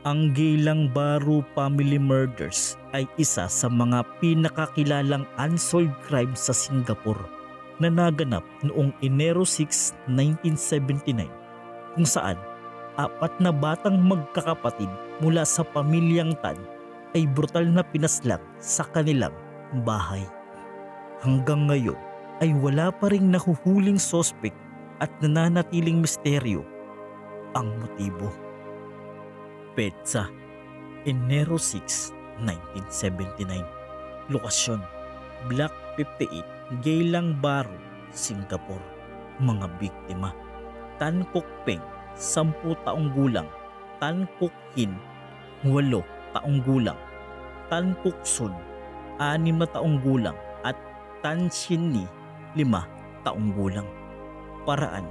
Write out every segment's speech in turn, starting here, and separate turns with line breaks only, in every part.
Ang Geylang Baro Family Murders ay isa sa mga pinakakilalang unsolved crime sa Singapore na naganap noong Enero 6, 1979 kung saan apat na batang magkakapatid mula sa pamilyang Tan ay brutal na pinaslang sa kanilang bahay. Hanggang ngayon ay wala pa ring nahuhuling sospek at nananatiling misteryo ang motibo. Petsa, Enero 6, 1979. Lokasyon, Block 58, Geylang Baro, Singapore. Mga biktima, Tan Kok Peng, 10 taong gulang, Tan Kok Hin, 8 taong gulang, Tan Kok Sun, 6 taong gulang at Tan Shin Ni, 5 taong gulang. Paraan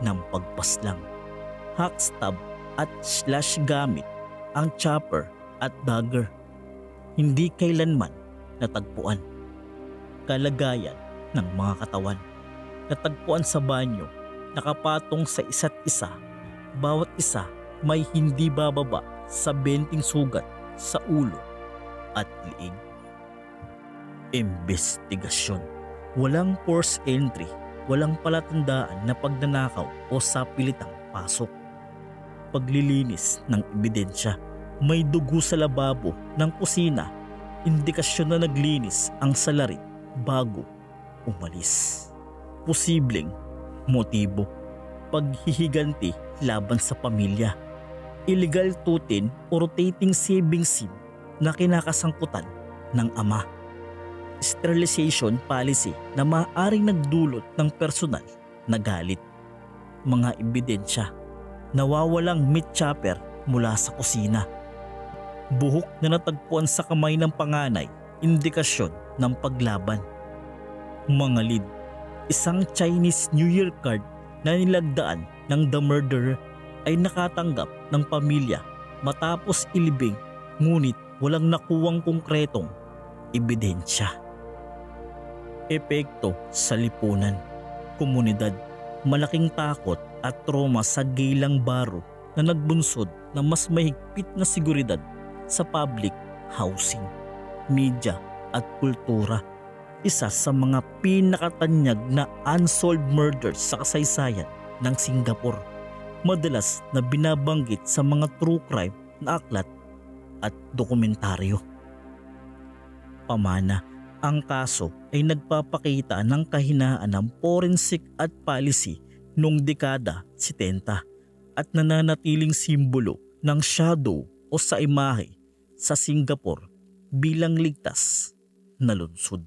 ng pagpaslang, hackstab at slash gamit ang chopper at dagger. Hindi kailanman natagpuan. Kalagayan ng mga katawan, natagpuan sa banyo, nakapatong sa isa't isa. Bawat isa may hindi bababa sa 20 sugat sa ulo at liig. Investigasyon, walang forced entry, walang palatandaan na pagnanakaw o sapilitang pasok. Paglilinis ng ebidensya, may dugo sa lababo ng kusina, indikasyon na naglinis ang salarin bago umalis. Posibleng motibo, paghihiganti laban sa pamilya, illegal tutin o rotating saving sim na kinakasangkutan ng ama, sterilization policy na maaaring nagdulot ng personal na galit. Mga ebidensya, nawawalang meat chopper mula sa kusina, buhok na natagpuan sa kamay ng panganay, indikasyon ng paglaban. Mga lead, isang Chinese New Year card na nilagdaan ng the murderer ay nakatanggap ng pamilya matapos ilibing, ngunit walang nakuwang konkretong ebidensya. Epekto sa lipunan, komunidad, malaking takot at trauma sa Geylang Baro na nagbunsod ng mas mahigpit na seguridad sa public housing, media at kultura. Isa sa mga pinakatanyag na unsolved murders sa kasaysayan ng Singapore, madalas na binabanggit sa mga true crime na aklat at dokumentaryo. Pamana, ang kaso ay nagpapakita ng kahinaan ng forensic at policy noong dekada 70 at nananatiling simbolo ng shadow o sa imahe sa Singapore bilang ligtas na lungsod.